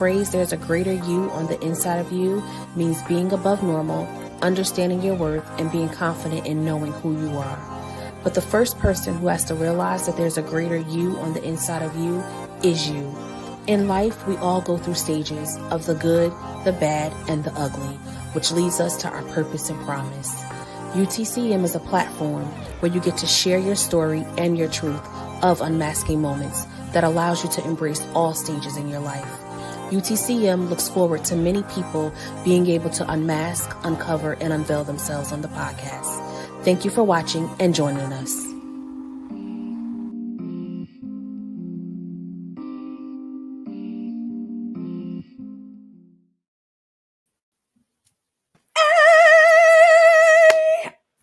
Phrase "there's a greater you on the inside of you" means being above normal, understanding your worth, and being confident in knowing who you are. But the first person who has to realize that there's a greater you on the inside of you is you. In life, we all go through stages of the good, the bad, and the ugly, which leads us to our purpose and promise. UTCM is a platform where you get to share your story and your truth of unmasking moments that allows you to embrace all stages in your life. UTCM looks forward to many people being able to unmask, uncover, and unveil themselves on the podcast. Thank you for watching and joining us.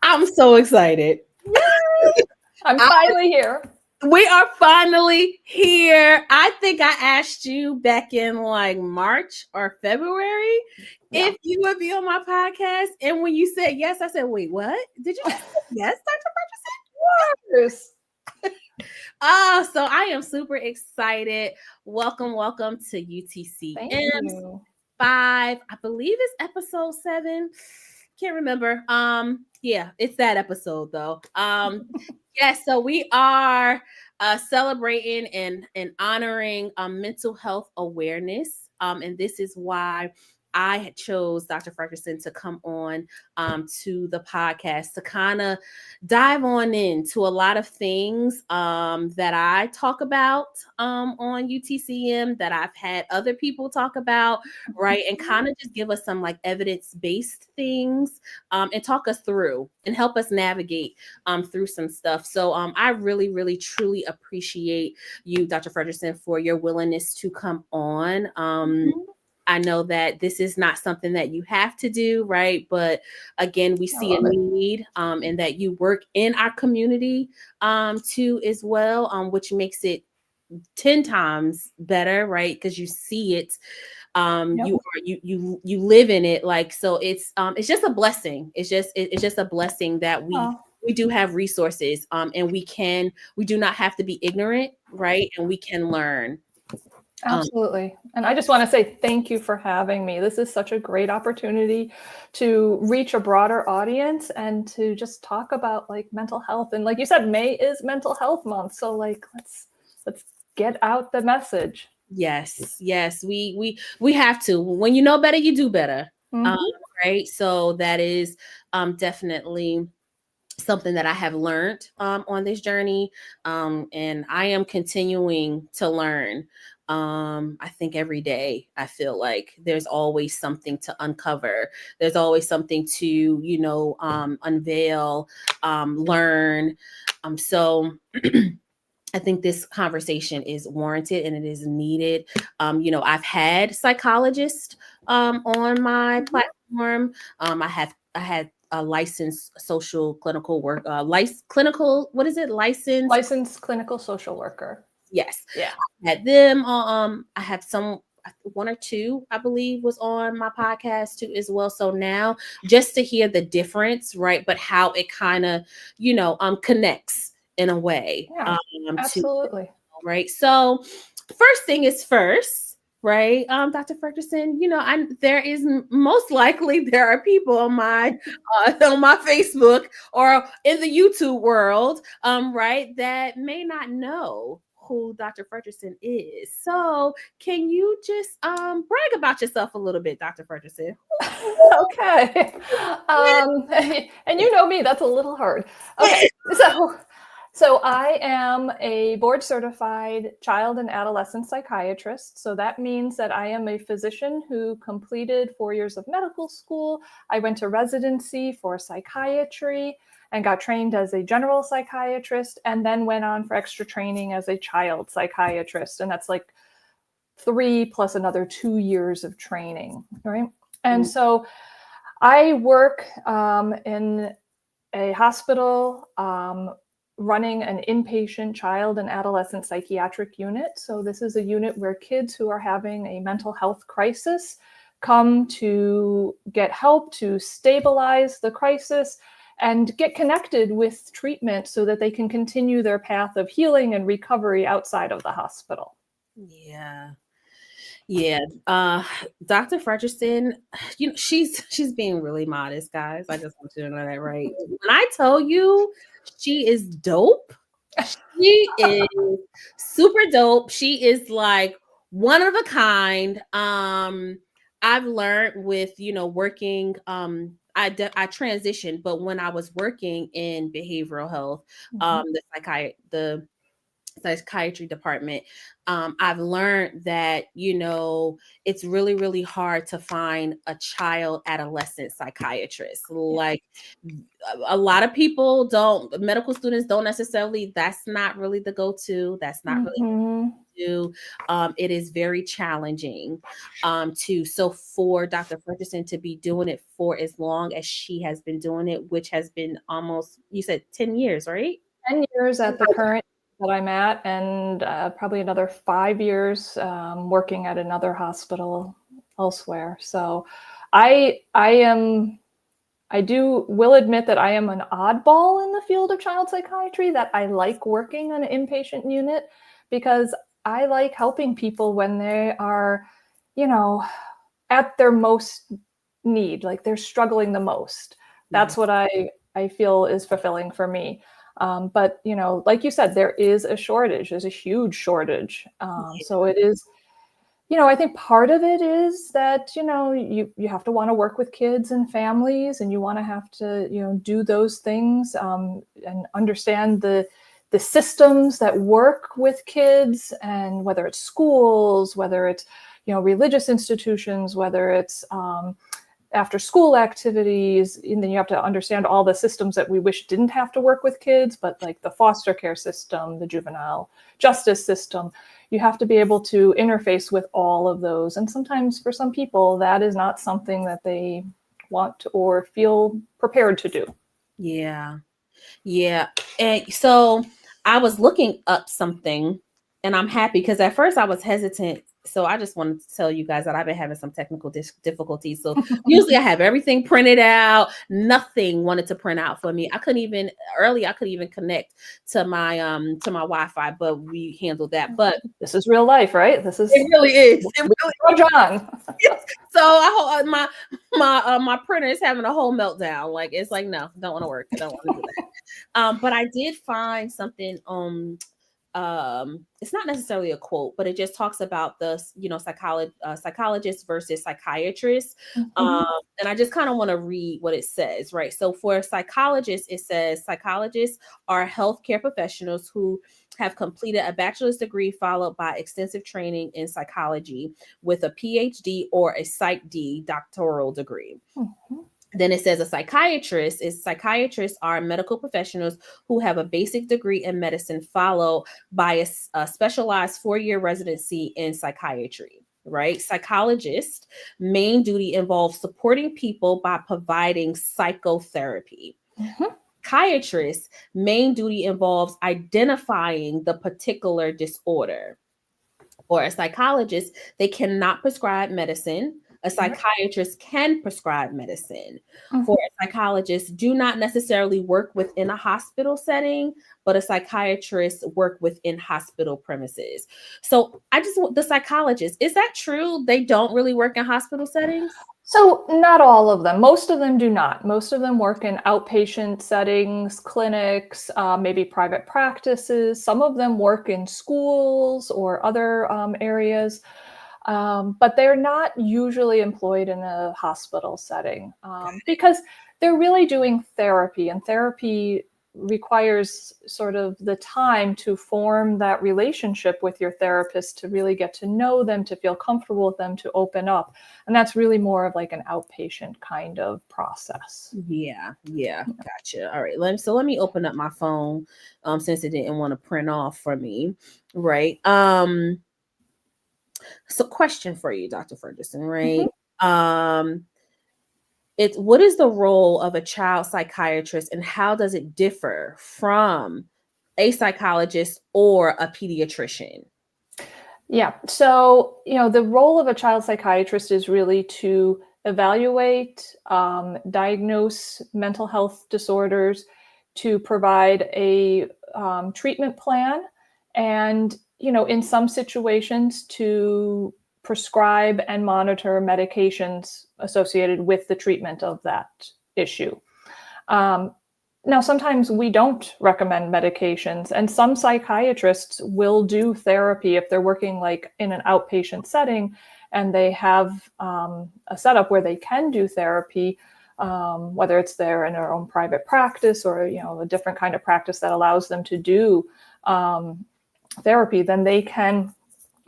I'm so excited. I'm finally here. We are finally here. I think I asked you back in like March or February if you would be on my podcast. And when you said yes, I said, wait, what? Did you just say yes, Dr. Yes. So I am super excited. Welcome to UTCM 5. I believe it's episode 7. Can't remember. Yeah, it's that episode though. Yes, so we are celebrating and honoring mental health awareness. And this is why I chose Dr. Frederickson to come on to the podcast to kind of dive on into a lot of things that I talk about on UTCM, that I've had other people talk about, right? And kind of just give us some like evidence-based things and talk us through and help us navigate through some stuff. So I really, really, truly appreciate you, Dr. Frederickson, for your willingness to come on. I know that this is not something that you have to do, right? But again, we see a need and that you work in our community too as well, which makes it 10 times better, right? Because you see it. You live in it, like, so it's just a blessing. It's just a blessing that we do have resources and we do not have to be ignorant, right? And we can learn. Absolutely. And I just want to say thank you for having me. This is such a great opportunity to reach a broader audience and to just talk about like mental health. And like you said, May is Mental Health Month. So like let's get out the message. Yes, we have to. When you know better, you do better. Right. So that is definitely something that I have learned on this journey. And I am continuing to learn. I think every day I feel like there's always something to uncover. There's always something to, unveil, learn. So I think this conversation is warranted and it is needed. I've had psychologists on my platform. I had a licensed social clinical work, licensed clinical social worker. Yes. Yeah. I had them. I have one or two, I believe, was on my podcast too as well. So now just to hear the difference, right? But how it kind of, connects in a way. Yeah, absolutely. Right. So first thing is first, right? Dr. Frederickson, there is most likely there are people on my Facebook or in the YouTube world, right, that may not know who Dr. Frederickson is. So can you just brag about yourself a little bit, Dr. Frederickson? Okay. And you know me, that's a little hard. Okay. So I am a board certified child and adolescent psychiatrist. So that means that I am a physician who completed 4 years of medical school. I went to residency for psychiatry and got trained as a general psychiatrist, and then went on for extra training as a child psychiatrist. And that's like 3 plus another 2 years of training, right? And so I work in a hospital running an inpatient child and adolescent psychiatric unit. So this is a unit where kids who are having a mental health crisis come to get help to stabilize the crisis and get connected with treatment so that they can continue their path of healing and recovery outside of the hospital. Yeah, Dr. Frederickson, she's being really modest, guys. I just want you to know that, right? When I tell you she is dope, she is super dope. She is like one of a kind. I've learned with working. I transitioned, but when I was working in behavioral health, the psychiatry department, I've learned that it's really really hard to find a child adolescent psychiatrist. Like a lot of people don't, medical students don't necessarily, that's not really the go-to, that's not really do. It is very challenging so for Dr. Ferguson to be doing it for as long as she has been doing it, which has been almost, you said 10 years, right? 10 years at the current that I'm at, and probably another 5 years working at another hospital elsewhere. So I will admit that I am an oddball in the field of child psychiatry, that I like working on an inpatient unit because I like helping people when they are, at their most need, like they're struggling the most. That's what I feel is fulfilling for me. But like you said, there is a shortage. There's a huge shortage. So it is, I think part of it is that, you have to want to work with kids and families, and you want to have to, do those things and understand the systems that work with kids, and whether it's schools, whether it's, religious institutions, whether it's after school activities, and then you have to understand all the systems that we wish didn't have to work with kids, but like the foster care system, the juvenile justice system, you have to be able to interface with all of those. And sometimes for some people, that is not something that they want or feel prepared to do. Yeah. Yeah. And so I was looking up something, and I'm happy because at first I was hesitant. So I just wanted to tell you guys that I've been having some technical difficulties. So usually I have everything printed out. Nothing wanted to print out for me. I couldn't even connect to my Wi-Fi, but we handled that. But this is real life, right? It really is. It really is. John. So my printer is having a whole meltdown. Like it's like, no, don't want to work. I don't want to do that. But I did find something it's not necessarily a quote, but it just talks about the psychologists versus psychiatrists. And I just kind of want to read what it says, right? So for psychologists, it says psychologists are healthcare professionals who have completed a bachelor's degree followed by extensive training in psychology with a PhD or a Psych D doctoral degree. Then it says psychiatrists are medical professionals who have a basic degree in medicine followed by a specialized 4-year residency in psychiatry, right? Psychologist main duty involves supporting people by providing psychotherapy. Psychiatrist main duty involves identifying the particular disorder. For a psychologist, they cannot prescribe medicine. A psychiatrist can prescribe medicine. For a psychologist, do not necessarily work within a hospital setting, but a psychiatrist work within hospital premises. So the psychologist, is that true? They don't really work in hospital settings? So not all of them. Most of them do not. Most of them work in outpatient settings, clinics, maybe private practices. Some of them work in schools or other areas. But they're not usually employed in a hospital setting because they're really doing therapy, and therapy requires sort of the time to form that relationship with your therapist, to really get to know them, to feel comfortable with them, to open up. And that's really more of like an outpatient kind of process. Yeah. Gotcha. All right. Let me open up my phone since it didn't want to print off for me. Right. So question for you, Dr. Ferguson, right? What is the role of a child psychiatrist, and how does it differ from a psychologist or a pediatrician? Yeah. So, the role of a child psychiatrist is really to evaluate, diagnose mental health disorders, to provide a treatment plan, and, in some situations to prescribe and monitor medications associated with the treatment of that issue. Now, sometimes we don't recommend medications, and some psychiatrists will do therapy if they're working like in an outpatient setting and they have a setup where they can do therapy, whether it's there in their own private practice or, a different kind of practice that allows them to do therapy, then they can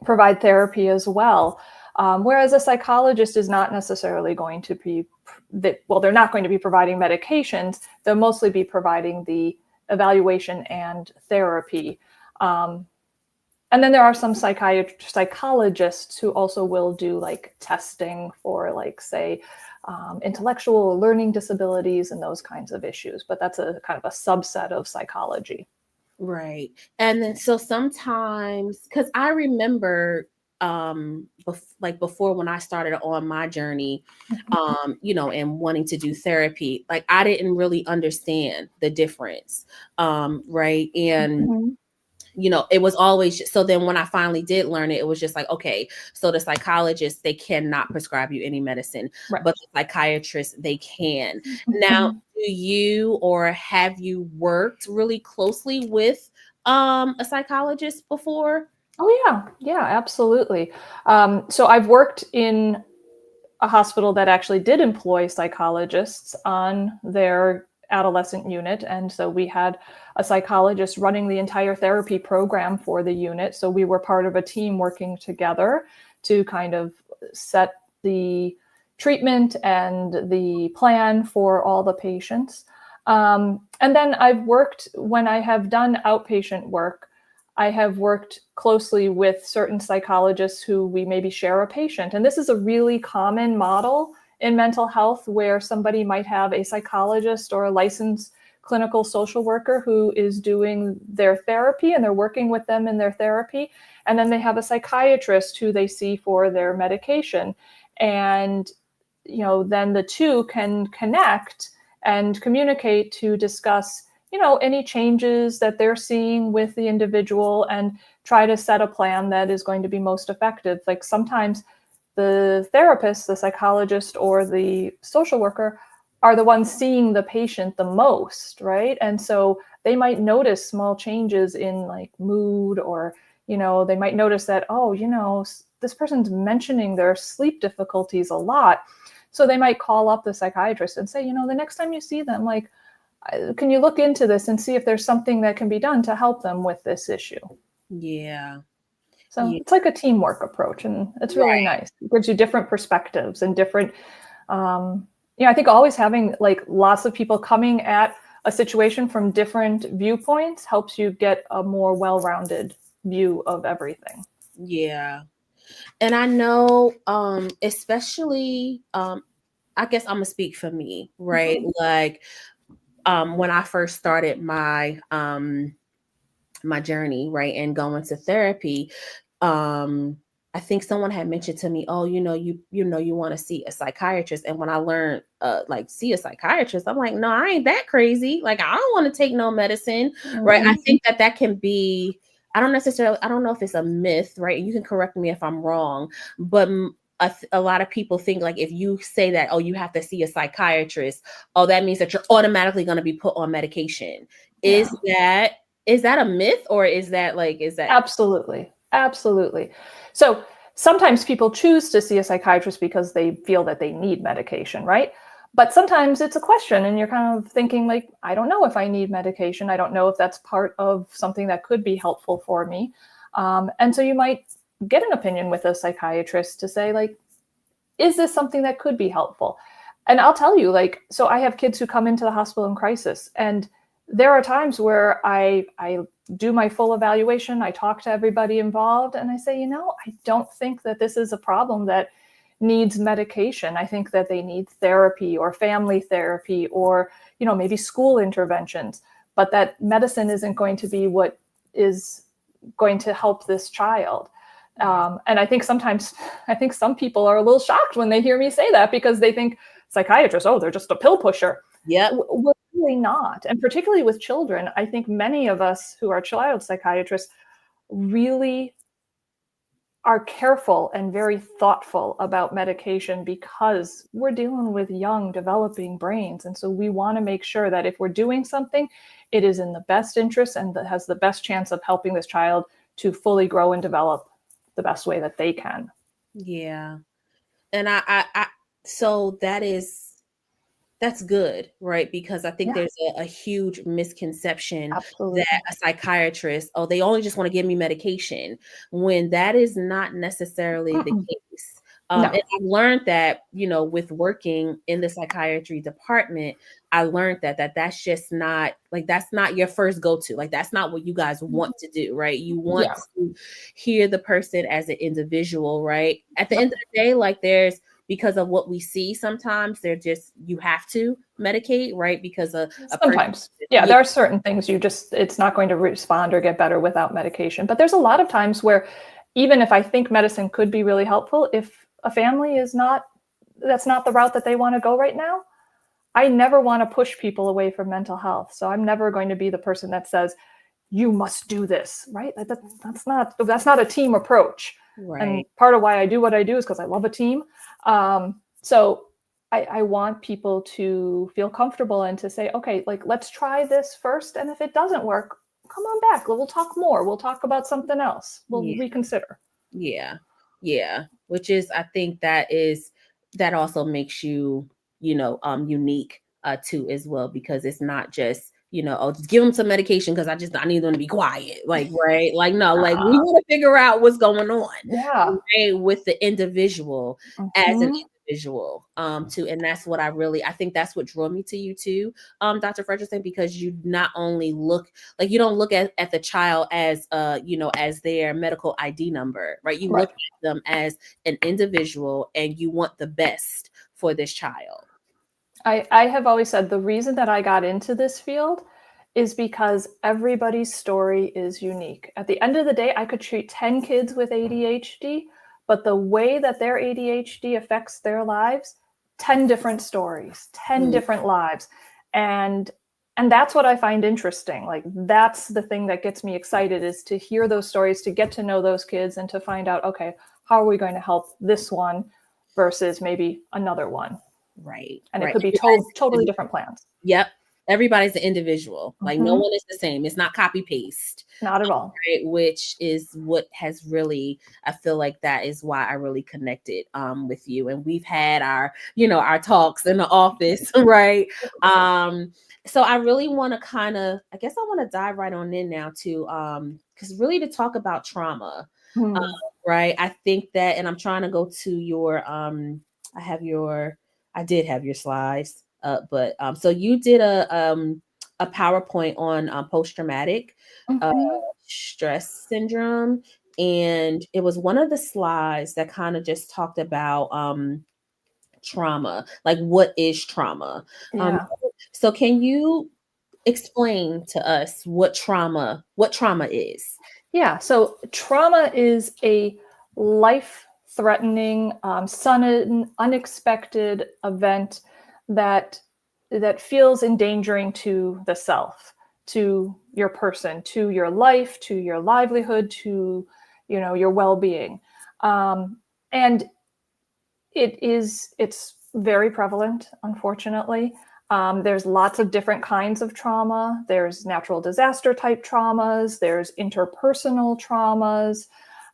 provide therapy as well. Whereas a psychologist is not necessarily going to be, they're not going to be providing medications. They'll mostly be providing the evaluation and therapy. And then there are some psychologists who also will do like testing for like, say, intellectual or learning disabilities and those kinds of issues. But that's a kind of a subset of psychology. Right. And then so sometimes, because I remember before when I started on my journey, and wanting to do therapy, like I didn't really understand the difference. Right. And it was always so then when I finally did learn it, it was just like, okay, so the psychologists, they cannot prescribe you any medicine, right, but the psychiatrists, they can. Now, do you or have you worked really closely with a psychologist before? Oh, yeah, absolutely. So I've worked in a hospital that actually did employ psychologists on their adolescent unit. And so we had a psychologist running the entire therapy program for the unit. So we were part of a team working together to kind of set the treatment and the plan for all the patients. And then I've worked, when I have done outpatient work, I have worked closely with certain psychologists who we maybe share a patient. And this is a really common model in mental health, where somebody might have a psychologist or a licensed clinical social worker who is doing their therapy and they're working with them in their therapy. And then they have a psychiatrist who they see for their medication. And, then the two can connect and communicate to discuss, any changes that they're seeing with the individual and try to set a plan that is going to be most effective. Like sometimes the therapist, the psychologist, or the social worker are the ones seeing the patient the most, right? And so they might notice small changes in like mood, or, they might notice that, this person's mentioning their sleep difficulties a lot. So they might call up the psychiatrist and say, the next time you see them, like, can you look into this and see if there's something that can be done to help them with this issue? Yeah. So it's like a teamwork approach, and it's really nice. It gives you different perspectives and different, I think always having like lots of people coming at a situation from different viewpoints helps you get a more well-rounded view of everything. Yeah. And I know, especially, I guess I'm gonna speak for me, right? Like, when I first started my my journey, right, and going to therapy, I think someone had mentioned to me, oh, you want to see a psychiatrist. And when I learned like see a psychiatrist, I'm like, no, I ain't that crazy. Like, I don't want to take no medicine, right? I think that can be, I don't know if it's a myth, right? You can correct me if I'm wrong, but a lot of people think like if you say that, oh, you have to see a psychiatrist, oh, that means that you're automatically going to be put on medication. Is that a myth, or is that? Absolutely. So sometimes people choose to see a psychiatrist because they feel that they need medication, right? But sometimes it's a question and you're kind of thinking like, I don't know if I need medication. I don't know if that's part of something that could be helpful for me. And so you might get an opinion with a psychiatrist to say like, is this something that could be helpful? And I'll tell you, like, so I have kids who come into the hospital in crisis, and there are times where I do my full evaluation. I talk to everybody involved and I say, I don't think that this is a problem that needs medication. I think that they need therapy or family therapy or, maybe school interventions, but that medicine isn't going to be what is going to help this child. And I think some people are a little shocked when they hear me say that, because they think psychiatrists, oh, they're just a pill pusher. Yeah. We're really not. And particularly with children, I think many of us who are child psychiatrists really are careful and very thoughtful about medication because we're dealing with young developing brains. And so we want to make sure that if we're doing something, it is in the best interest and that has the best chance of helping this child to fully grow and develop the best way that they can. Yeah. And so that's good, right? Because I think there's a huge misconception Absolutely. that a psychiatrist, oh, they only just want to give me medication, when that is not necessarily the case. No. And I've learned that, with working in the psychiatry department, I learned that's just not like, that's not your first go-to. Like, that's not what you guys want to do, right? You want to hear the person as an individual, right? At the end of the day, like, because of what we see, sometimes you have to medicate, right? Because sometimes, there are certain things it's not going to respond or get better without medication. But there's a lot of times where, even if I think medicine could be really helpful, if a family that's not the route that they want to go right now, I never want to push people away from mental health. So I'm never going to be the person that says, you must do this, right? That's not a team approach. Right. And part of why I do what I do is because I love a team. So I want people to feel comfortable and to say, okay, like, let's try this first. And if it doesn't work, come on back. We'll talk more. We'll talk about something else. We'll reconsider. Yeah. Yeah. Which is, I think that also makes you, unique too as well, because it's not just, oh, just give them some medication because I need them to be quiet. Like, right. Like, no, like, we want to figure out what's going on. Yeah. Right, with the individual as an individual too. And that's what I think that's what drew me to you too, Dr. Frederickson, because you not only you don't look at the child as as their medical ID number, right? You look at them as an individual and you want the best for this child. I have always said the reason that I got into this field is because everybody's story is unique. At the end of the day, I could treat 10 kids with ADHD, but the way that their ADHD affects their lives, 10 different stories, 10 different lives. And that's what I find interesting. Like, that's the thing that gets me excited, is to hear those stories, to get to know those kids and to find out, okay, how are we going to help this one versus maybe another one? Right. And it could be totally different plans. Yep. Everybody's an individual. Like, no one is the same. It's not copy paste. Not at all. Right? Which is what has really, I feel like that is why I really connected with you. And we've had our talks in the office, right? So I really want to I guess I want to dive right on in now to because really to talk about trauma. Right. I think that, and I'm trying to go to your I did have your slides but so you did a PowerPoint on post-traumatic stress syndrome, and it was one of the slides that kind of just talked about trauma, like what is trauma. So can you explain to us what trauma is? Yeah, so trauma is a life-threatening, sudden, unexpected event that feels endangering to the self, to your person, to your life, to your livelihood, to your well-being, and it's very prevalent, unfortunately. There's lots of different kinds of trauma. There's natural disaster type traumas. There's interpersonal traumas,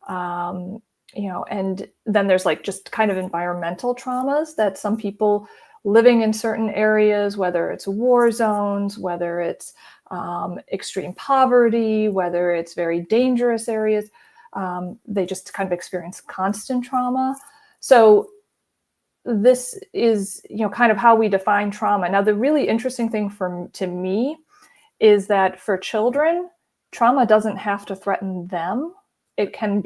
and then there's like just kind of environmental traumas that some people living in certain areas, whether it's war zones, whether it's extreme poverty, whether it's very dangerous areas, they just kind of experience constant trauma. So this is, kind of how we define trauma. Now, the really interesting thing to me is that for children, trauma doesn't have to threaten them. It can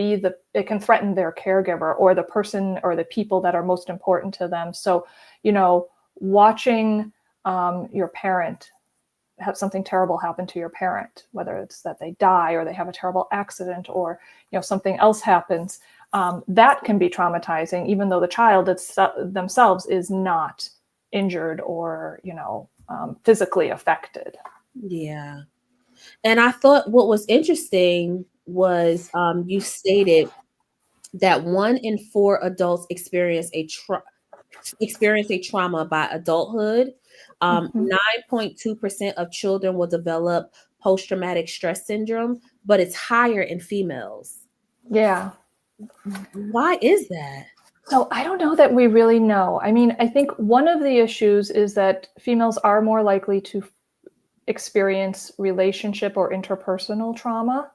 threaten their caregiver or the person or the people that are most important to them. So, watching your parent have something terrible happen to your parent, whether it's that they die or they have a terrible accident or, something else happens, that can be traumatizing, even though the child themselves is not injured or, physically affected. Yeah. And I thought what was interesting was you stated that 1 in 4 adults experience a trauma by adulthood. 9.2% of children will develop post-traumatic stress syndrome, but it's higher in females. Yeah. Why is that? So I don't know that we really know. I mean, I think one of the issues is that females are more likely to experience relationship or interpersonal trauma,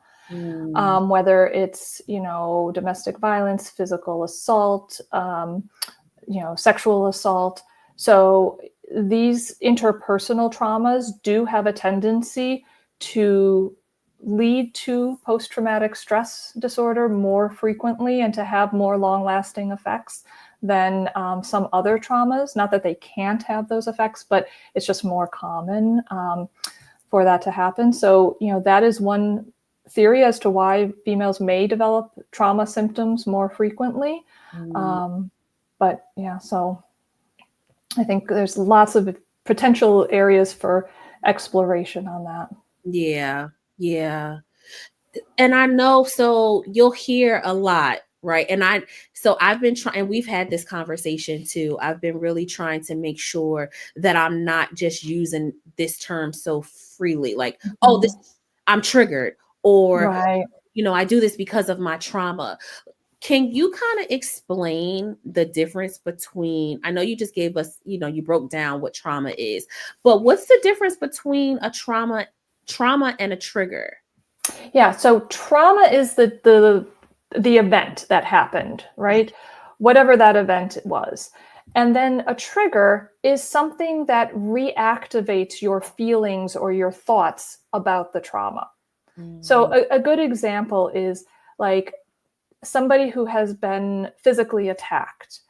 whether it's, domestic violence, physical assault, sexual assault. So these interpersonal traumas do have a tendency to lead to post-traumatic stress disorder more frequently and to have more long-lasting effects than some other traumas. Not that they can't have those effects, but it's just more common for that to happen. So, that is one theory as to why females may develop trauma symptoms more frequently. But yeah, so I think there's lots of potential areas for exploration on that. Yeah. And I know, so you'll hear a lot, right? And I've been trying, we've had this conversation too. I've been really trying to make sure that I'm not just using this term so freely, like, oh, I'm triggered, or, right. I do this because of my trauma. Can you kind of explain the difference between, I know you just gave us, you broke down what trauma is, but what's the difference between a trauma and a trigger? Yeah, so trauma is the event that happened, right? Whatever that event was. And then a trigger is something that reactivates your feelings or your thoughts about the trauma. So a good example is like somebody who has been physically attacked.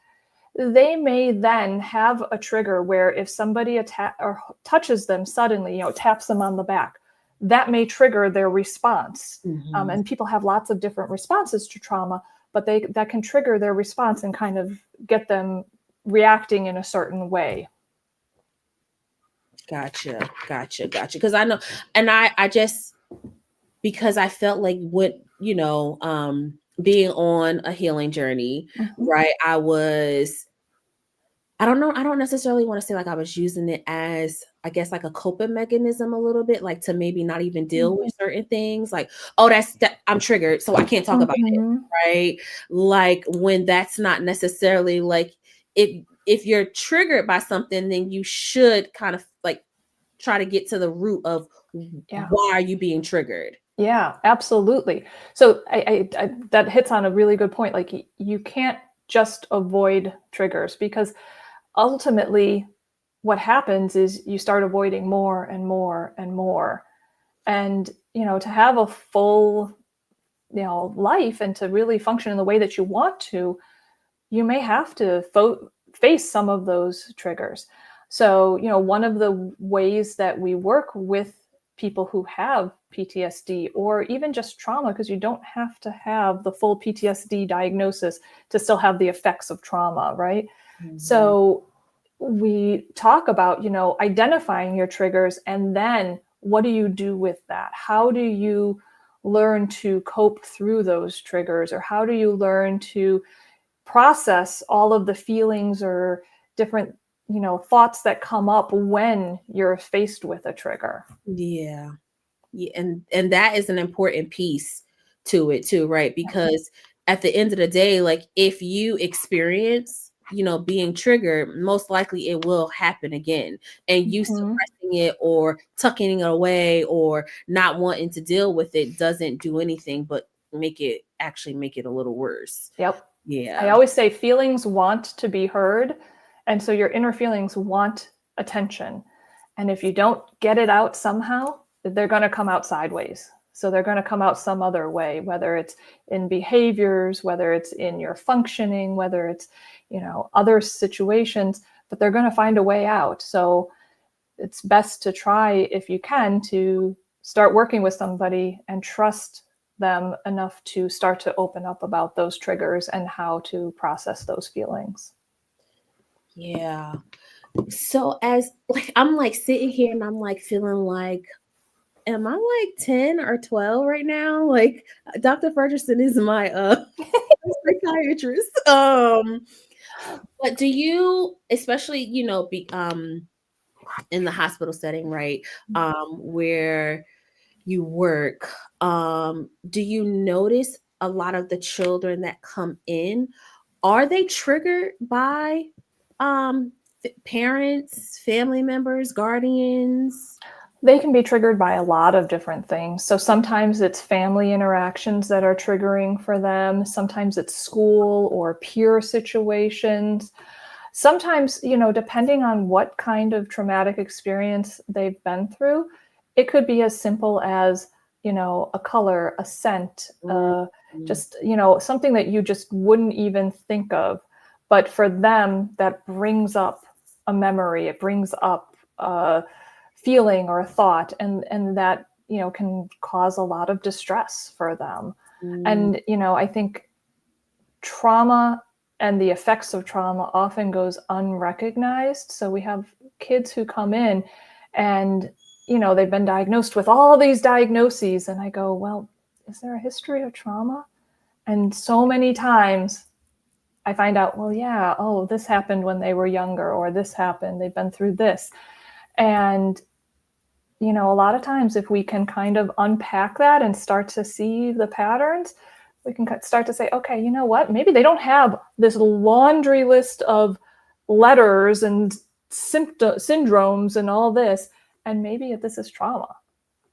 They may then have a trigger where if somebody or touches them suddenly, taps them on the back, that may trigger their response. And people have lots of different responses to trauma, but that can trigger their response and kind of get them reacting in a certain way. Gotcha. Because I know, and I just, because I felt like being on a healing journey, right? I don't necessarily want to say like I was using it as, I guess, like a coping mechanism a little bit, like to maybe not even deal with certain things, like, oh, I'm triggered, so I can't talk about it, right? Like when that's not necessarily like, if you're triggered by something, then you should kind of like try to get to the root of why are you being triggered. Yeah, absolutely. So I that hits on a really good point. Like you can't just avoid triggers, because ultimately what happens is you start avoiding more and more and more. And, to have a full, life and to really function in the way that you want to, you may have to face some of those triggers. So, one of the ways that we work with people who have PTSD or even just trauma, because you don't have to have the full PTSD diagnosis to still have the effects of trauma, right? So we talk about, identifying your triggers, and then what do you do with that? How do you learn to cope through those triggers, or how do you learn to process all of the feelings or different, thoughts that come up when you're faced with a trigger? Yeah. And that is an important piece to it too, right? Because at the end of the day, like if you experience, being triggered, most likely it will happen again. And you suppressing it or tucking it away or not wanting to deal with it doesn't do anything but make it a little worse. Yep. Yeah. I always say feelings want to be heard. And so your inner feelings want attention. And if you don't get it out somehow, they're going to come out sideways. So they're going to come out some other way, whether it's in behaviors, whether it's in your functioning, whether it's, other situations, but they're going to find a way out. So it's best to try, if you can, to start working with somebody and trust them enough to start to open up about those triggers and how to process those feelings. Yeah. So as like, I'm like sitting here and I'm like feeling like, am I like 10 or 12 right now? Like Dr. Frederickson is my psychiatrist. But do you, especially, in the hospital setting, right? Where you work, do you notice a lot of the children that come in, are they triggered by parents, family members, guardians? They can be triggered by a lot of different things. So sometimes it's family interactions that are triggering for them. Sometimes it's school or peer situations. Sometimes, depending on what kind of traumatic experience they've been through, it could be as simple as, a color, a scent, just, something that you just wouldn't even think of. But for them, that brings up a memory. It brings up a feeling or a thought, and that, can cause a lot of distress for them. And, I think trauma and the effects of trauma often goes unrecognized. So we have kids who come in and, they've been diagnosed with all these diagnoses. And I go, well, is there a history of trauma? And so many times I find out, well, yeah, oh, this happened when they were younger, or this happened, they've been through this. And, a lot of times if we can kind of unpack that and start to see the patterns, we can start to say, okay, you know what? Maybe they don't have this laundry list of letters and syndromes and all this, and maybe this is trauma.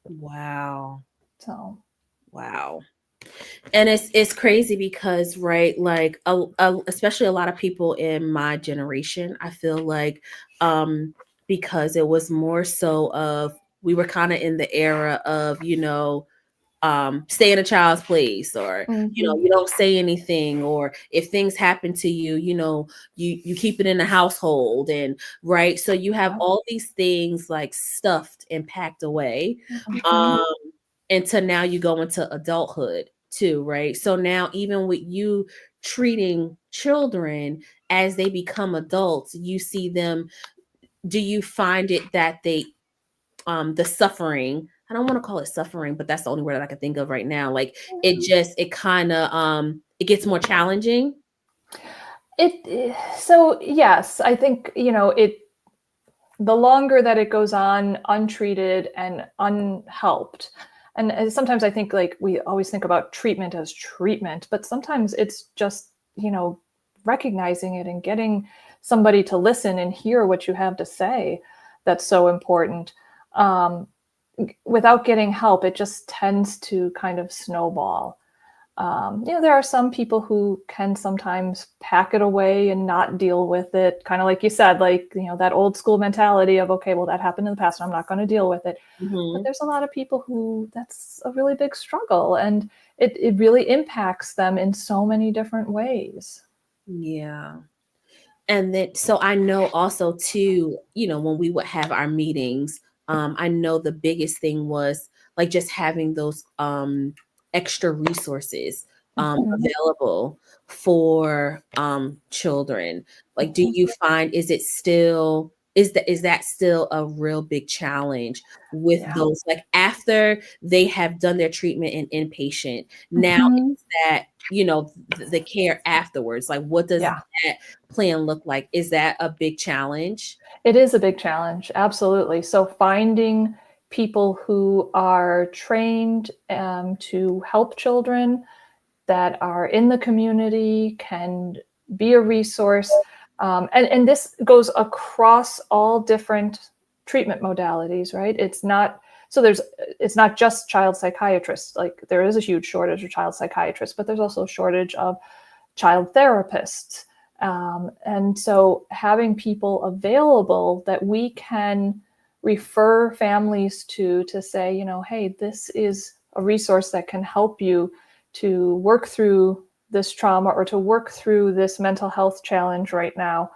Wow. So, wow. And it's crazy because, right, like especially a lot of people in my generation, I feel like because it was more so of, we were kind of in the era of, stay in a child's place, or you don't say anything, or if things happen to you, you keep it in the household, and right, so you have all these things like stuffed and packed away, until now you go into adulthood too, right? So now even with you treating children as they become adults, you see them, do you find it that they the suffering, I don't want to call it suffering, but that's the only word that I can think of right now, like it kind of it gets more challenging? So yes, I think, the longer that it goes on untreated and unhelped, and sometimes I think, like, we always think about treatment as treatment, but sometimes it's just, recognizing it and getting somebody to listen and hear what you have to say that's so important. Without getting help, it just tends to kind of snowball. There are some people who can sometimes pack it away and not deal with it. Kind of like you said, like, that old school mentality of, okay, well, that happened in the past, I'm not going to deal with it. But there's a lot of people who that's a really big struggle, and it really impacts them in so many different ways. Yeah. And then, so I know also too, when we would have our meetings, I know the biggest thing was like just having those extra resources available for children. Like, do you find, is that still a real big challenge with those, like, after they have done their treatment in inpatient, now is that, the care afterwards, like, what does that plan look like? Is that a big challenge? It is a big challenge, absolutely. So finding people who are trained to help children, that are in the community, can be a resource. And this goes across all different treatment modalities, right? It's not just child psychiatrists. Like, there is a huge shortage of child psychiatrists, but there's also a shortage of child therapists. And so having people available that we can refer families to say, hey, this is a resource that can help you to work through this trauma or to work through this mental health challenge right now.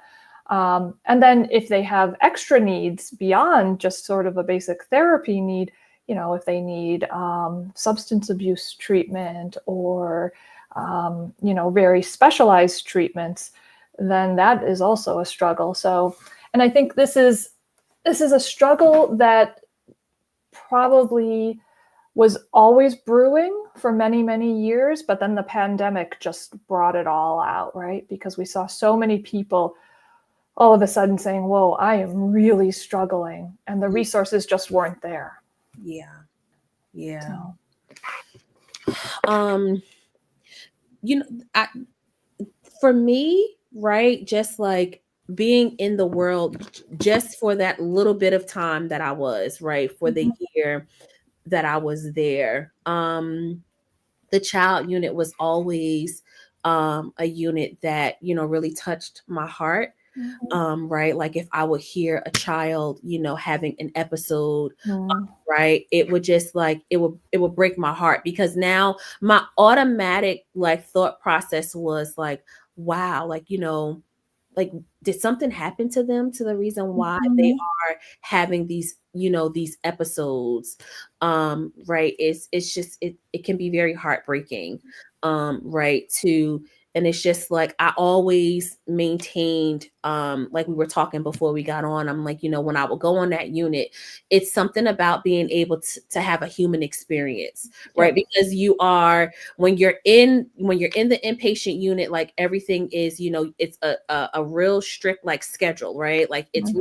And then if they have extra needs beyond just sort of a basic therapy need, if they need substance abuse treatment or, very specialized treatments, then that is also a struggle. So, and I think this is a struggle that probably was always brewing for many, many years, but then the pandemic just brought it all out, right? Because we saw so many people all of a sudden saying, whoa, I am really struggling. And the resources just weren't there. Yeah. Yeah. So. You know, for me, right, just like being in the world just for that little bit of time that I was, right, for the year that I was there, the child unit was always a unit that, you know, really touched my heart. Right, like if I would hear a child, you know, having an episode, right, it would just like it would break my heart, because now my automatic like thought process was like, wow, like, you know, like did something happen to them to the reason why they are having these, you know, these episodes. Right, it's just it can be very heartbreaking, right, to, and it's just like I always maintained, like we were talking before we got on, I'm like, you know, when I would go on that unit, it's something about being able to have a human experience, right? Because you are, when you're in the inpatient unit, like everything is, you know, it's a real strict like schedule, right? Like it's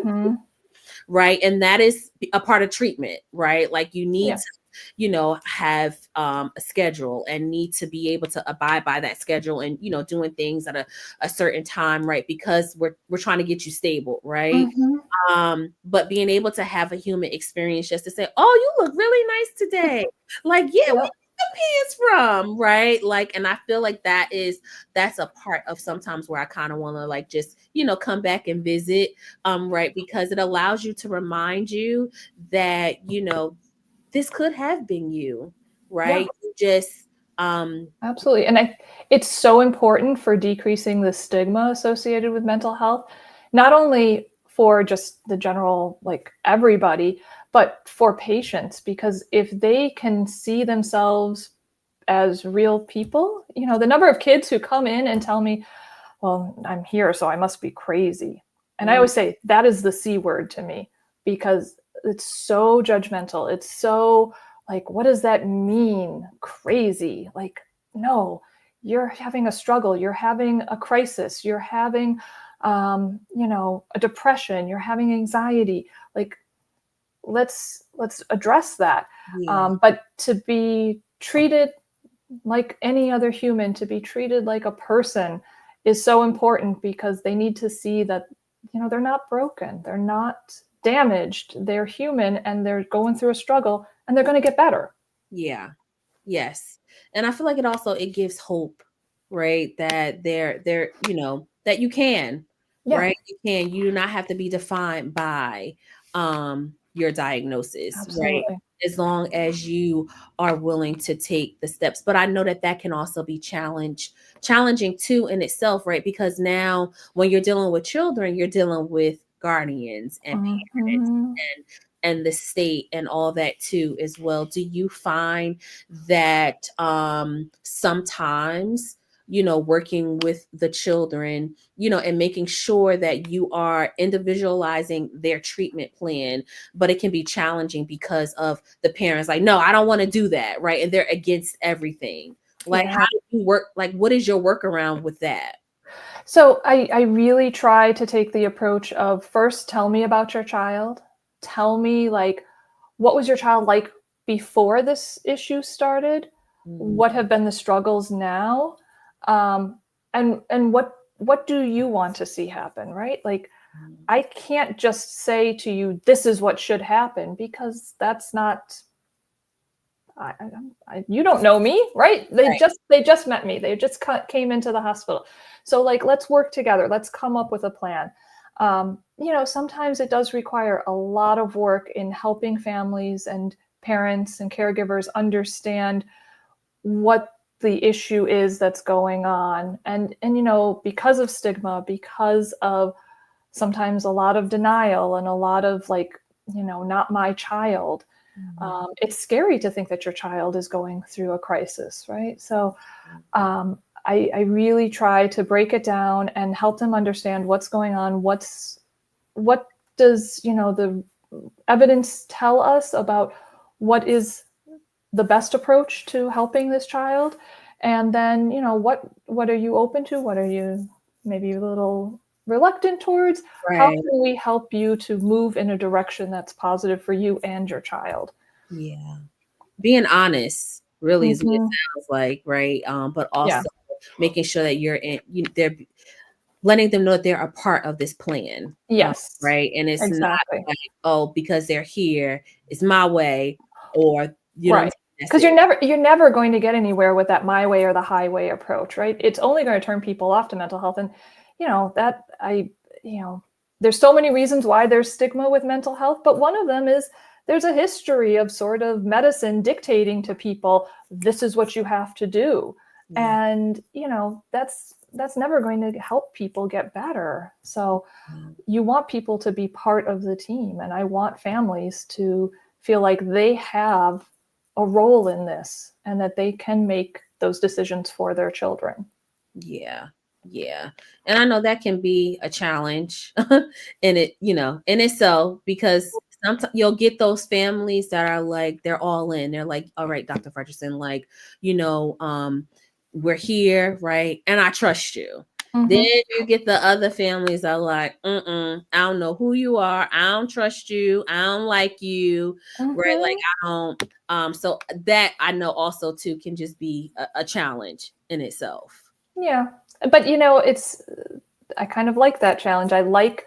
right, and that is a part of treatment, right? Like you need to, you know, have a schedule and need to be able to abide by that schedule, and, you know, doing things at a certain time, right? Because we're trying to get you stable, right? But being able to have a human experience, just to say, oh, you look really nice today, like, yeah, where the pants from, right? Like, and I feel like that's a part of sometimes where I kind of want to like just, you know, come back and visit, right, because it allows you to remind you that, you know, this could have been you, right? Just absolutely. And it's so important for decreasing the stigma associated with mental health, not only for just the general, like everybody, but for patients, because if they can see themselves as real people, you know, the number of kids who come in and tell me, well, I'm here, so I must be crazy. And I always say that is the C word to me, because it's so judgmental. It's so like, what does that mean? Crazy. Like, no, you're having a struggle. You're having a crisis. You're having, you know, a depression. You're having anxiety. Like, let's address that. But to be treated like any other human, to be treated like a person, is so important, because they need to see that, you know, they're not broken, they're not damaged, they're human, and they're going through a struggle, and they're going to get better. Yeah. Yes. And I feel like it gives hope, right? That they're, you know, that you can, right? You do not have to be defined by your diagnosis, Absolutely. right? As long as you are willing to take the steps. But I know that can also be challenging too in itself, right? Because now when you're dealing with children, you're dealing with guardians and parents and the state and all that too as well. Do you find that sometimes, you know, working with the children, you know, and making sure that you are individualizing their treatment plan, but it can be challenging because of the parents like, no, I don't want to do that, right? And they're against everything. Like, how do you work? Like, what is your workaround with that? So I really try to take the approach of, first, tell me about your child. Tell me, like, what was your child like before this issue started? What have been the struggles now? And what do you want to see happen, right? Like, I can't just say to you, this is what should happen, because that's not, you don't know me, right? They just met me. They just came into the hospital. So like, let's work together. Let's come up with a plan. You know, sometimes it does require a lot of work in helping families and parents and caregivers understand what the issue is that's going on. And you know, because of stigma, because of sometimes a lot of denial and a lot of like, you know, not my child. It's scary to think that your child is going through a crisis, right? So I really try to break it down and help them understand what's going on. What does, you know, the evidence tell us about what is the best approach to helping this child? And then, what are you open to? What are you maybe a little reluctant towards? Right. How can we help you to move in a direction that's positive for you and your child? Yeah. Being honest really is what it sounds like, right? But also making sure that they're letting them know that they're a part of this plan. Yes. Right. And it's Exactly. not like, oh, because they're here, it's my way, or right. Because you're never going to get anywhere with that my way or the highway approach, right? It's only going to turn people off to mental health. And, there's so many reasons why there's stigma with mental health, but one of them is there's a history of sort of medicine dictating to people, this is what you have to do. Yeah. And, that's never going to help people get better. So you want people to be part of the team. And I want families to feel like they have a role in this and that they can make those decisions for their children. Yeah. Yeah. And I know that can be a challenge in itself, because sometimes you'll get those families that are like, they're all in. They're like, all right, Dr. Frederickson, like, we're here, right? And I trust you. Then you get the other families that are like, I don't know who you are. I don't trust you. I don't like you. Right. Like, I don't. So that I know also too can just be a challenge in itself. Yeah. But I kind of like that challenge. I like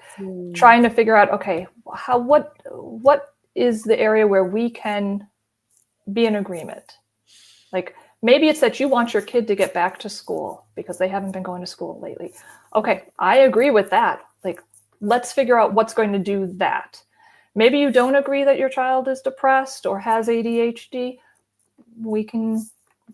trying to figure out, okay, what is the area where we can be in agreement? Like, maybe it's that you want your kid to get back to school because they haven't been going to school lately. Okay, I agree with that. Like, let's figure out what's going to do that. Maybe you don't agree that your child is depressed or has ADHD. We can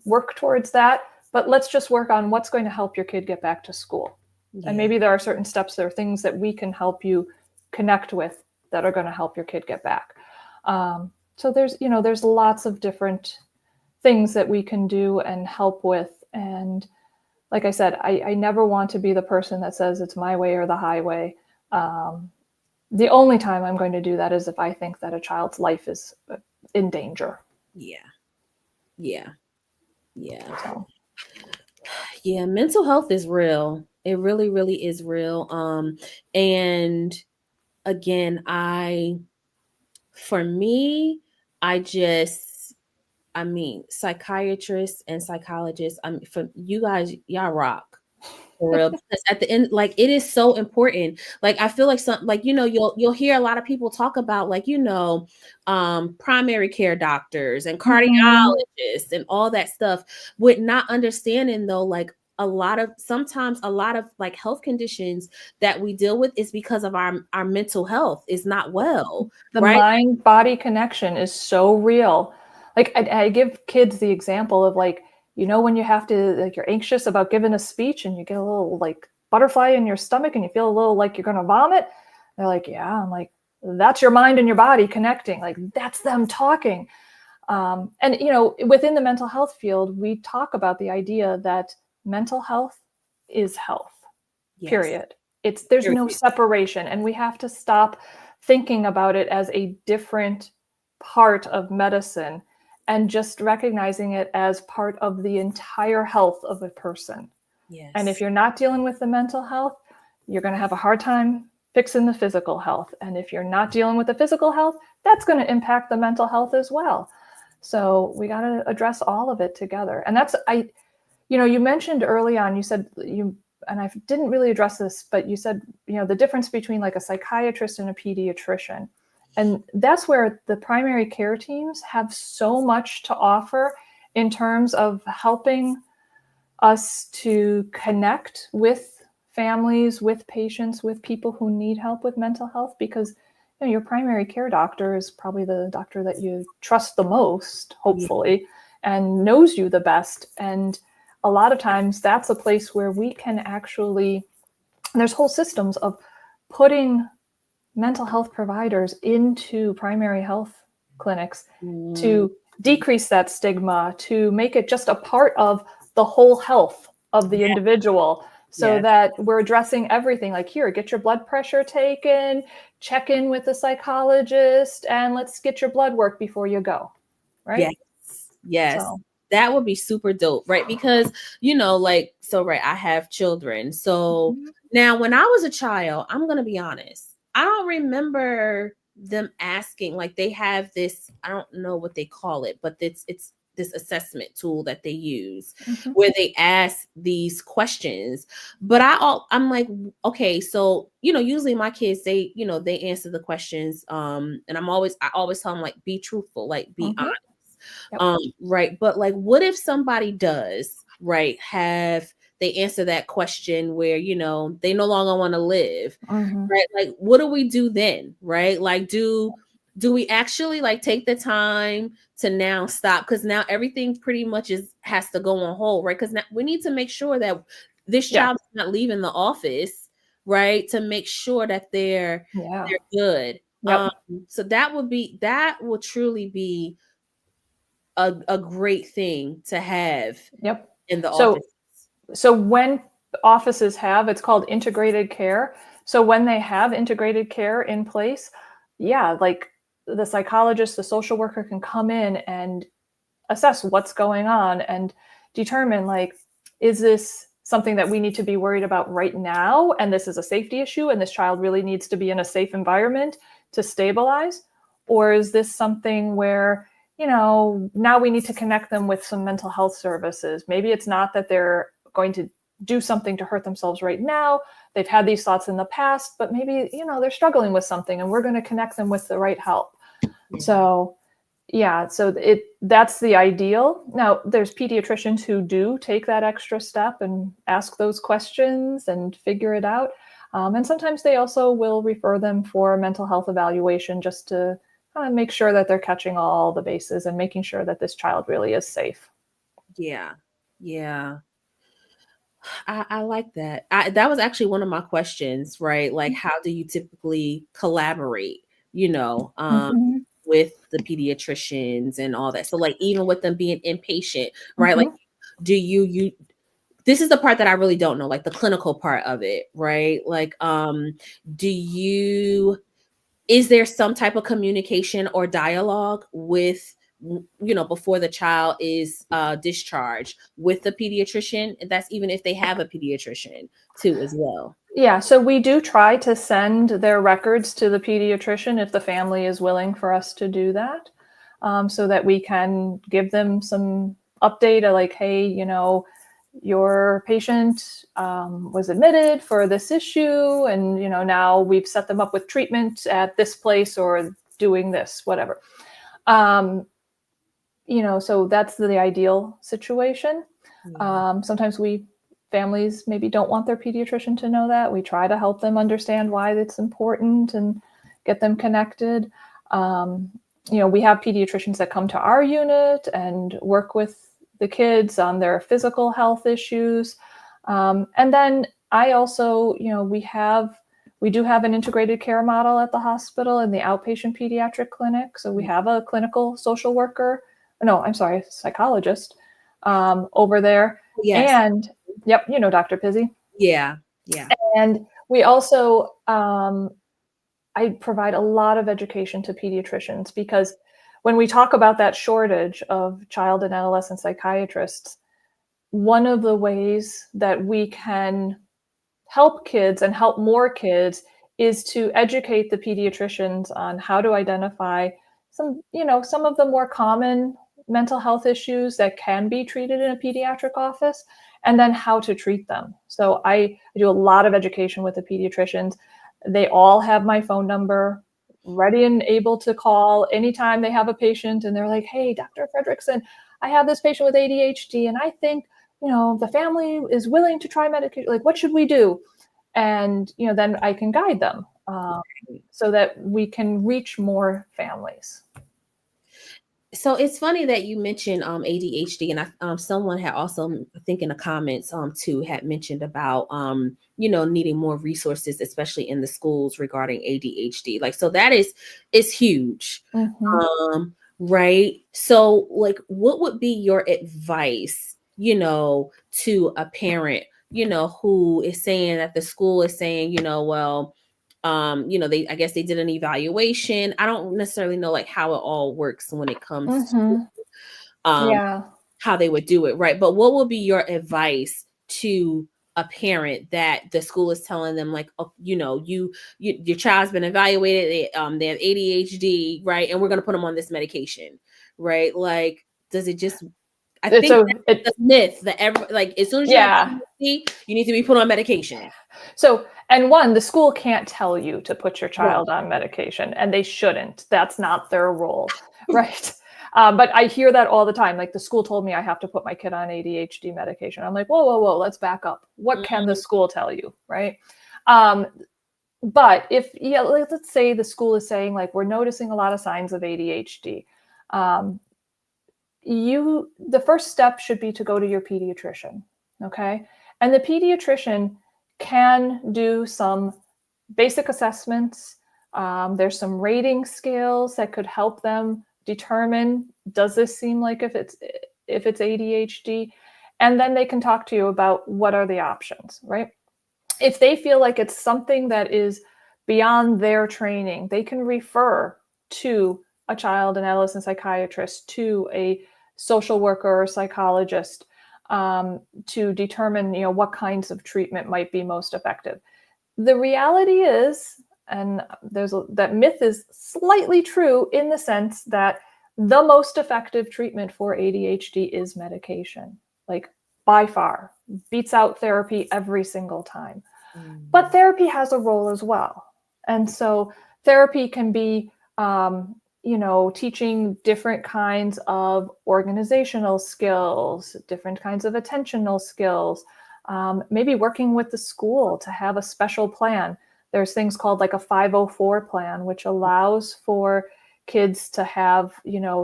work towards that, but let's just work on what's going to help your kid get back to school. Yeah. And maybe there are certain steps, there are things that we can help you connect with that are going to help your kid get back. So there's lots of different things that we can do and help with. And like I said, I never want to be the person that says it's my way or the highway. The only time I'm going to do that is if I think that a child's life is in danger. Yeah. So. Yeah, mental health is real. It really, really is real. And again, psychiatrists and psychologists, for you guys, y'all rock. For real, because at the end, like, it is so important. Like, I feel like you'll hear a lot of people talk about, like, primary care doctors and cardiologists and all that stuff, with not understanding though, like, sometimes a lot of like health conditions that we deal with is because of our mental health is not well. The mind-body connection is so real. Like, I give kids the example of, like, when you have to, like, you're anxious about giving a speech and you get a little like butterfly in your stomach and you feel a little like you're going to vomit. They're like, yeah. I'm like, that's your mind and your body connecting. Like, that's them talking. And, within the mental health field, we talk about the idea that mental health is health, period. There's no separation, and we have to stop thinking about it as a different part of medicine and just recognizing it as part of the entire health of a person. Yes. And if you're not dealing with the mental health, you're going to have a hard time fixing the physical health. And if you're not dealing with the physical health, that's going to impact the mental health as well. So we got to address all of it together. And you mentioned early on, you said and I didn't really address this, but you said, the difference between like a psychiatrist and a pediatrician. And that's where the primary care teams have so much to offer in terms of helping us to connect with families, with patients, with people who need help with mental health, because your primary care doctor is probably the doctor that you trust the most, hopefully, and knows you the best. And a lot of times that's a place where we can actually, there's whole systems of putting mental health providers into primary health clinics to decrease that stigma, to make it just a part of the whole health of the individual, so that we're addressing everything. Like, here, get your blood pressure taken, check in with the psychologist, and let's get your blood work before you go. Right? Yes. So that would be super dope, right? Because, like, so, right, I have children. So now when I was a child, I'm going to be honest, I don't remember them asking, like, they have this, I don't know what they call it, but it's this assessment tool that they use where they ask these questions. But I'm like, okay, so, usually my kids, they answer the questions. And I always tell them, like, be truthful, like, be honest. Right. But, like, what if somebody does, right, they answer that question where, they no longer want to live, right? Like, what do we do then? Right. Like, do we actually, like, take the time to now stop? Because now everything pretty much has to go on hold, right? Because now we need to make sure that this child is not leaving the office, right? To make sure that they're good. So that would truly be a great thing to have in the office. So when offices have, it's called integrated care. So when they have integrated care in place, like the psychologist, the social worker can come in and assess what's going on and determine, like, is this something that we need to be worried about right now? And this is a safety issue and this child really needs to be in a safe environment to stabilize? Or is this something where, now we need to connect them with some mental health services? Maybe it's not that they're going to do something to hurt themselves right now. They've had these thoughts in the past, but maybe, they're struggling with something and we're going to connect them with the right help. So that's the ideal. Now, there's pediatricians who do take that extra step and ask those questions and figure it out. And sometimes they also will refer them for mental health evaluation just to kind of make sure that they're catching all the bases and making sure that this child really is safe. Yeah. I like that. That was actually one of my questions, right? Like, how do you typically collaborate, with the pediatricians and all that? So, like, even with them being inpatient, right? Like, do you this is the part that I really don't know, like the clinical part of it, right? Like, is there some type of communication or dialogue with, before the child is discharged with the pediatrician? That's even if they have a pediatrician too as well. Yeah, so we do try to send their records to the pediatrician if the family is willing for us to do that, so that we can give them some update, like, hey, your patient was admitted for this issue, and now we've set them up with treatment at this place or doing this, whatever. So that's the ideal situation. Sometimes families maybe don't want their pediatrician to know that. We try to help them understand why it's important and get them connected. We have pediatricians that come to our unit and work with the kids on their physical health issues. And then I also, we do have an integrated care model at the hospital in the outpatient pediatric clinic. So we have a clinical social worker, psychologist over there. Yes. And Dr. Pizzi. Yeah. And we also, I provide a lot of education to pediatricians, because when we talk about that shortage of child and adolescent psychiatrists, one of the ways that we can help kids and help more kids is to educate the pediatricians on how to identify some of the more common mental health issues that can be treated in a pediatric office, and then how to treat them. So I do a lot of education with the pediatricians. They all have my phone number, ready and able to call anytime they have a patient and they're like, hey, Dr. Frederickson, I have this patient with ADHD and I think, the family is willing to try medication. Like, what should we do? And, then I can guide them so that we can reach more families. So it's funny that you mentioned ADHD, and someone had also, I think in the comments too, had mentioned about needing more resources, especially in the schools regarding ADHD. Like, so that is huge, right? So, like, what would be your advice, to a parent, who is saying that the school is saying, well, I guess they did an evaluation. I don't necessarily know, like, how it all works when it comes to, how they would do it, right? But what would be your advice to a parent that the school is telling them, like, oh, your child's been evaluated, they have ADHD, right? And we're going to put them on this medication, right? Like, does it just, I think that's the myth that as soon as you have ADHD, you need to be put on medication. So, and one, the school can't tell you to put your child on medication, and they shouldn't. That's not their role, right? But I hear that all the time. Like, the school told me I have to put my kid on ADHD medication. I'm like, whoa, let's back up. What can the school tell you, right? But if, let's say the school is saying, like, we're noticing a lot of signs of ADHD. The first step should be to go to your pediatrician, okay? And the pediatrician can do some basic assessments. There's some rating scales that could help them determine, does this seem like if it's ADHD? And then they can talk to you about what are the options, right? If they feel like it's something that is beyond their training, they can refer to a child and adolescent psychiatrist, to a social worker or psychologist, to determine, what kinds of treatment might be most effective. The reality is, and that myth is slightly true in the sense that the most effective treatment for ADHD is medication, like by far, beats out therapy every single time. But therapy has a role as well. And so therapy can be, teaching different kinds of organizational skills, different kinds of attentional skills, maybe working with the school to have a special plan. There's things called like a 504 plan, which allows for kids to have,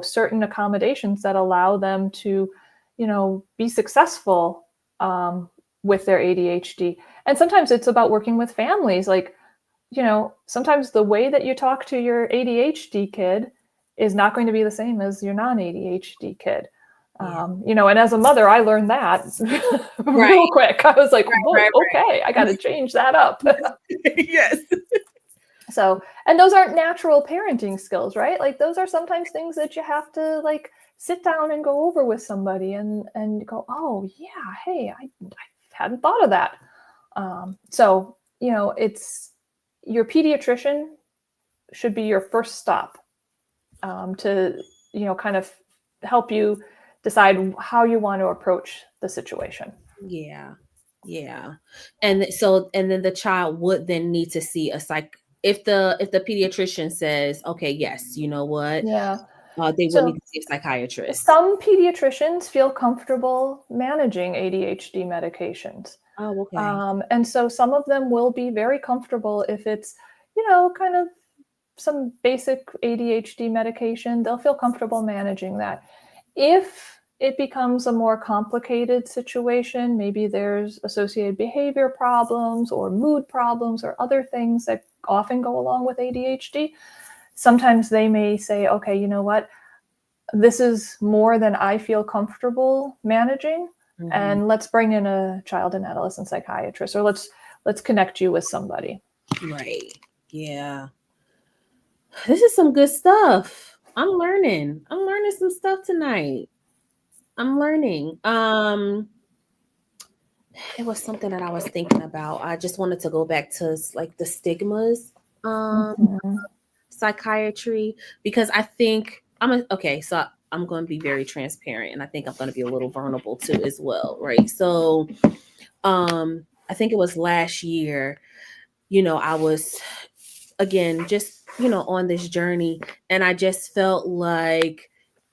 certain accommodations that allow them to, be successful with their ADHD. And sometimes it's about working with families. Like, sometimes the way that you talk to your ADHD kid is not going to be the same as your non-ADHD kid. And as a mother, I learned that real quick. I was like, okay, I got to change that up. Yes. So, and those aren't natural parenting skills, right? Like, those are sometimes things that you have to, like, sit down and go over with somebody and go, oh yeah, hey, I hadn't thought of that. So, it's your pediatrician should be your first stop to, kind of help you decide how you want to approach the situation. Yeah. And then the child would then need to see a if the pediatrician says, okay, yes, you know what? Yeah. They would need to see a psychiatrist. Some pediatricians feel comfortable managing ADHD medications. Oh, okay. And so some of them will be very comfortable if it's, kind of some basic ADHD medication. They'll feel comfortable managing that. If it becomes a more complicated situation, maybe there's associated behavior problems or mood problems or other things that often go along with ADHD, sometimes they may say, okay, you know what? This is more than I feel comfortable managing. Mm-hmm. And let's bring in a child and adolescent psychiatrist, or let's connect you with somebody. Right. Yeah. This is some good stuff. I'm learning some stuff tonight. I'm learning. It was something that I was thinking about. I just wanted to go back to like the stigmas, psychiatry, because I think so I'm going to be very transparent, and I think I'm going to be a little vulnerable too as well, right? So, I think it was last year, I was again just on this journey, and I just felt like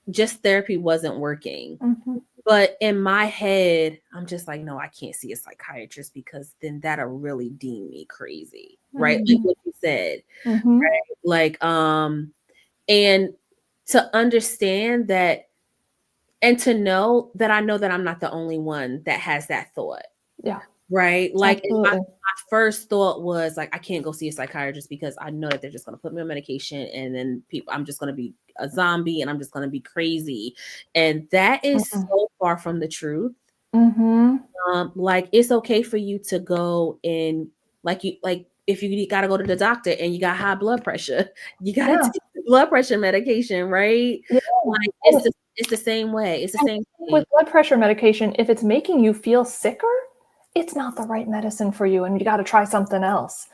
just therapy wasn't working. Mm-hmm. But in my head, I'm just like, no, I can't see a psychiatrist because then that'll really deem me crazy, right? Mm-hmm. Like what you said, right? Like, and to understand that, and to know that I know that I'm not the only one that has that thought. Yeah. Right. Like my first thought was like, I can't go see a psychiatrist because I know that they're just going to put me on medication, and then I'm just going to be a zombie and I'm just going to be crazy. And that is so far from the truth. Like, it's okay for you to go and like if you got to go to the doctor and you got high blood pressure, you got to take blood pressure medication, right? Yeah. Like, It's the same way. It's the same thing. With blood pressure medication, if it's making you feel sicker, it's not the right medicine for you, and you got to try something else,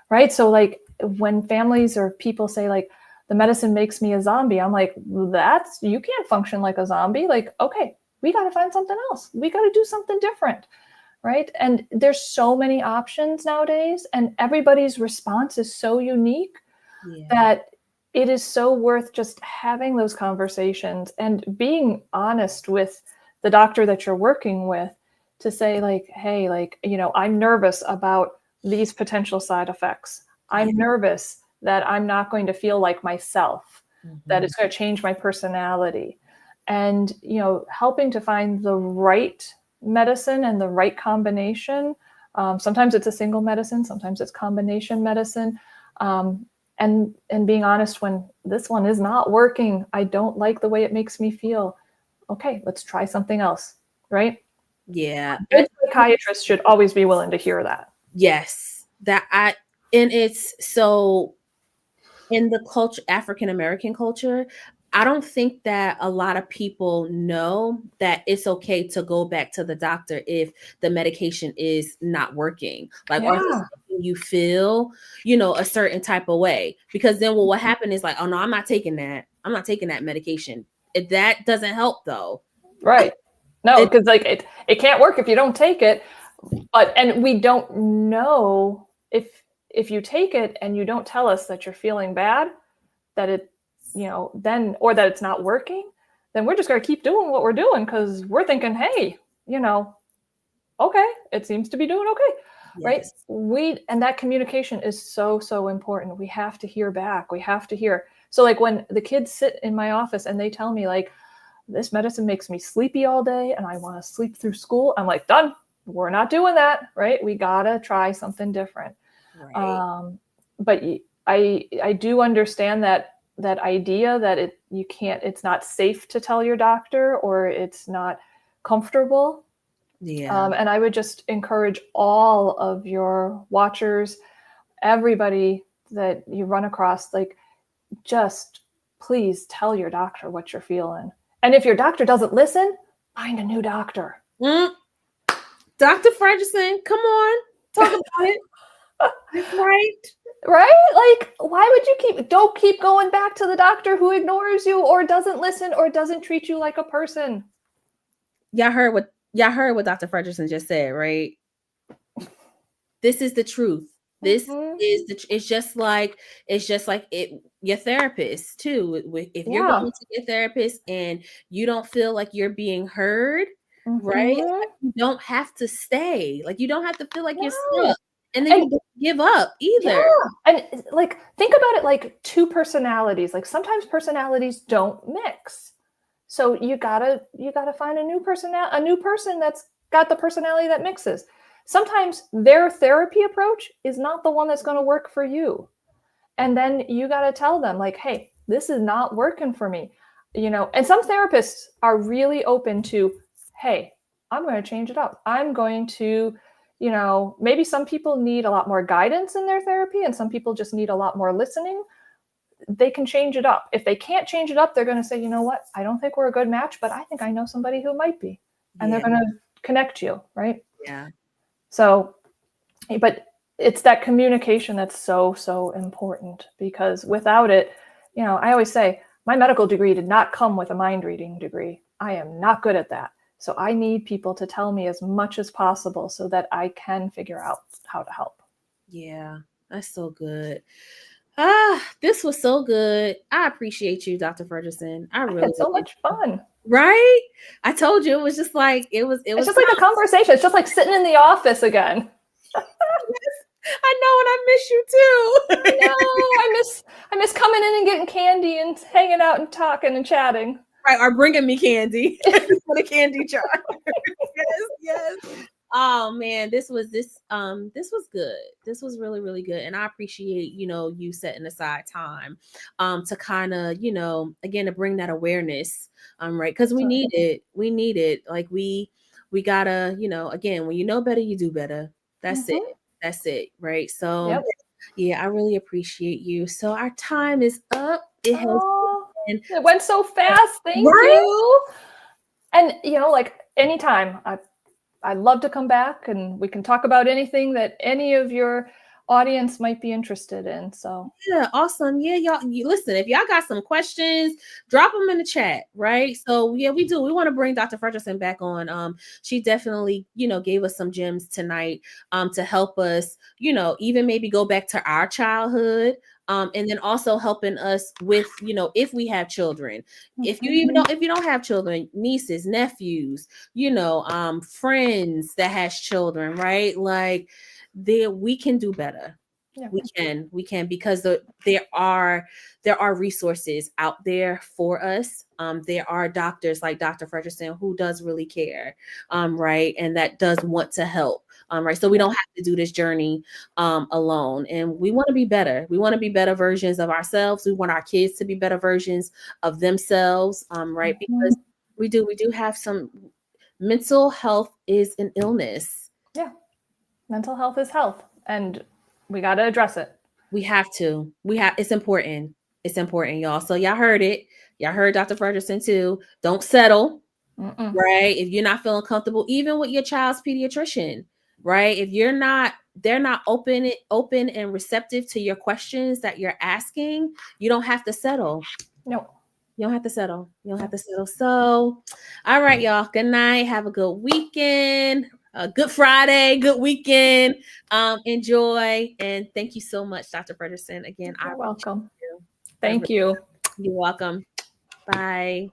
right? So like when families or people say like the medicine makes me a zombie, I'm like, that's, you can't function like a zombie. Like, okay, we got to find something else. We got to do something different, right? And there's so many options nowadays, and everybody's response is so unique that it is so worth just having those conversations and being honest with the doctor that you're working with to say like, hey, like, you know, I'm nervous about these potential side effects. I'm nervous that I'm not going to feel like myself, that it's going to change my personality. And, you know, helping to find the right medicine and the right combination. Sometimes it's a single medicine, sometimes it's combination medicine. And being honest when this one is not working, I don't like the way it makes me feel. Okay, let's try something else, right? Yeah. Good psychiatrists should always be willing to hear that. Yes. And it's so in the culture, African American culture, I don't think that a lot of people know that it's okay to go back to the doctor if the medication is not working. Like, or if it's making you feel, you know, a certain type of way. Because then what happened is like, oh no, I'm not taking that. I'm not taking that medication. That doesn't help though. Right. No, because like it can't work if you don't take it. And we don't know if you take it and you don't tell us that you're feeling bad, that it, you know, then, or that it's not working, then we're just going to keep doing what we're doing because we're thinking, hey, you know, okay, it seems to be doing okay. Right. And that communication is so, so important. We have to hear back. We have to hear. So like when the kids sit in my office and they tell me like, this medicine makes me sleepy all day and I want to sleep through school, I'm like, done. We're not doing that. Right. We got to try something different. Right. But I do understand that idea that it's not safe to tell your doctor or it's not comfortable. Yeah. And I would just encourage all of your watchers, everybody that you run across, like, just please tell your doctor what you're feeling. And if your doctor doesn't listen, find a new doctor. Dr. Frederickson, come on, talk about it. Right. Right? Like, why would you don't keep going back to the doctor who ignores you or doesn't listen or doesn't treat you like a person. Y'all heard what Dr. Frederickson just said, right? This is the truth. This is it's just like your therapist too. If you're going to your therapist and you don't feel like you're being heard, right? Like, you don't have to stay. Like, you don't have to feel like you're stuck. And then you don't give up either. Yeah. And like, think about it like two personalities. Like sometimes personalities don't mix. So you gotta find a new person that's got the personality that mixes. Sometimes their therapy approach is not the one that's going to work for you. And then you got to tell them like, hey, this is not working for me. You know, and some therapists are really open to, hey, I'm going to change it up. I'm going to, you know, maybe some people need a lot more guidance in their therapy and some people just need a lot more listening. They can change it up. If they can't change it up, they're going to say, you know what, I don't think we're a good match, but I think I know somebody who might be. And they're going to connect you, right? Yeah. So, but it's that communication that's so, so important, because without it, you know, I always say my medical degree did not come with a mind reading degree. I am not good at that. So I need people to tell me as much as possible so that I can figure out how to help. Yeah, that's so good. This was so good. I appreciate you, Dr. Frederickson. I really had so much fun. Right? I told you it was just like it was just like a conversation. It's just like sitting in the office again. I know, and I miss you too. I know. I miss coming in and getting candy and hanging out and talking and chatting. Right, or bringing me candy for the candy jar. Yes. Oh man, this was good. This was really, really good. And I appreciate, you know, you setting aside time to kind of, you know, again, to bring that awareness, right? Because we need it. We need it. Like we gotta, you know, again, when you know better, you do better. That's it. That's it. Right. So yeah, I really appreciate you. So our time is up. It has And it went so fast. Thank you. And, like anytime, I'd love to come back and we can talk about anything that any of your audience might be interested in. So yeah, awesome. Yeah, y'all, listen, if y'all got some questions, drop them in the chat, right? So yeah, we do. We want to bring Dr. Frederickson back on. She definitely, gave us some gems tonight to help us, even maybe go back to our childhood. And then also helping us with, if we have children, if you don't have children, nieces, nephews, friends that has children, right? Like we can do better. yeah. We can because there are resources out there for us. There are doctors like Dr. Frederickson who does really care, right, and that does want to help, right. So we don't have to do this journey alone, and we want to be better. We want to be better versions of ourselves. We want our kids to be better versions of themselves, right, because we do have some mental health is an illness. Yeah, mental health is health, and we got to address it. We have to. It's important. It's important, y'all. So y'all heard it. Y'all heard Dr. Frederickson too. Don't settle. Right? If you're not feeling comfortable, even with your child's pediatrician, right? If they're not open and receptive to your questions that you're asking, you don't have to settle. No. You don't have to settle. You don't have to settle. So, all right, y'all. Good night. Have a good weekend. Good Friday. Good weekend. Enjoy. And thank you so much, Dr. Frederickson. Again, You're welcome. You. Thank you. You're welcome. Bye.